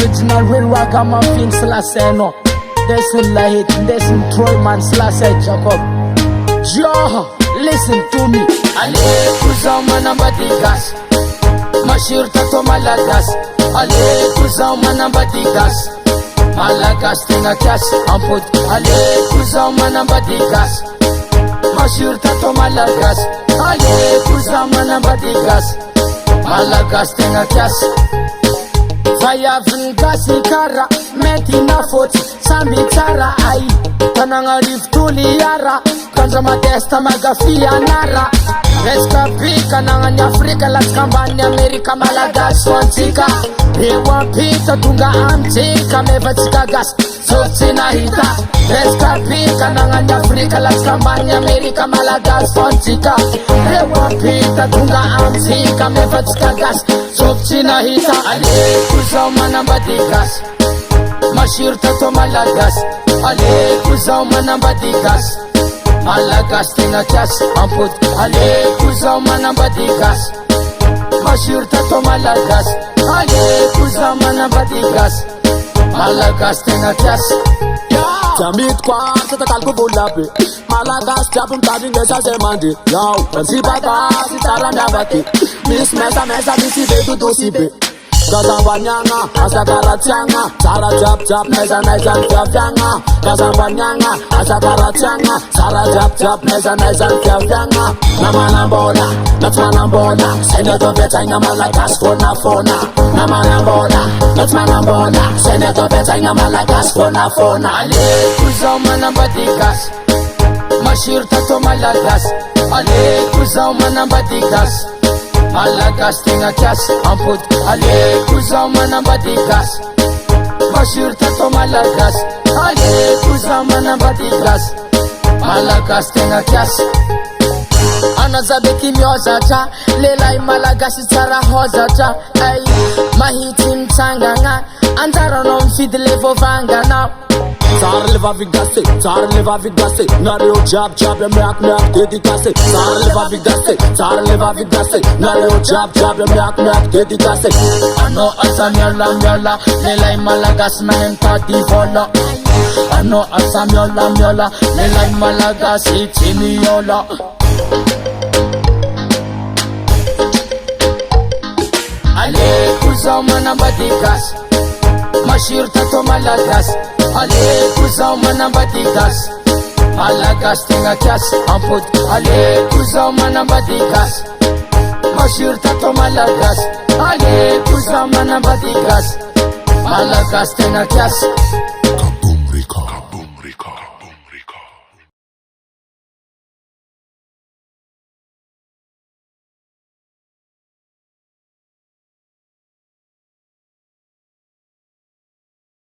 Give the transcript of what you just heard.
Original real ragamuffin Selassie no. Listen light, listen Troyman Selassie Jacob. Joe, listen to me. Ale kuzao manambadigas, mashirta to malagas. Ale kuzao manambadigas, malagas tenga kias amput. Ale kuzao manambadigas, mashirta to malagas. Ale kuzao manambadigas, malagas tenga kias. Vaya vingasi kara meti na foti sambi tsara ai tananga riftuli yara kanza matesta magafia nara Reska pika nanga ni Afrika latkambani Amerika malagas wantika Ewa pita tunga amtika mevatika gas Sotina hita Reska pika nanga ni Afrika latkambani Amerika malagas wantika Ewa pita tunga amtika mevatika gas Sotina hita Ale kuzao manambadigas Mashirta to malagas Ale kuzao manambadigas Malagas tenga kias amput. Ale kuzao manambadigas, mashirta to malagas. Ale kuzao manambadigas, malagas tenga kias. Jamit kwa seta kalko bolabe malagas chapun kadin desa semandi yao pensi baba sitara nyabaki mis mesa misi betu dosibe Kazambanyanga, asakaratyanga, sara jab jab, meza naizan fyafyanga. Kazambanyanga, asakaratyanga, sara jab jab, meza naizan fyafyanga. Namanambola, natmanambola, seneto beta inga malagas fona fona. Namanambola, natmanambola, seneto beta inga malagas fona fona. Ale kuzao manambadigas, mashirta to malagas. Ale kuzao manambadigas, malagas tenga kias amput. Ale kuzao manambadigas, mashirta to malagas. Ale kuzao manambadigas, malagas tenga kias. Anazabe kimyoza cha lelai malagasi tsara hoza cha ay mahiti mtsanganga antara no mfidle vovanga na Sar leva vigase, nareo jab jab yak dedicase. Sar leva vigase, nareo jab jab yak dedicase. Ano asamyola lelai malagas na empati vola. Ano asamyola lelai malagas itimiola. Ale kuzao manambadigas, mashirta to malagas. Ale kuzao manambadigas, malagas tenga kias amput. Ale kuzao manambadigas, mashirta to malagas. Ale kuzao manambadigas, malagas tenga kias.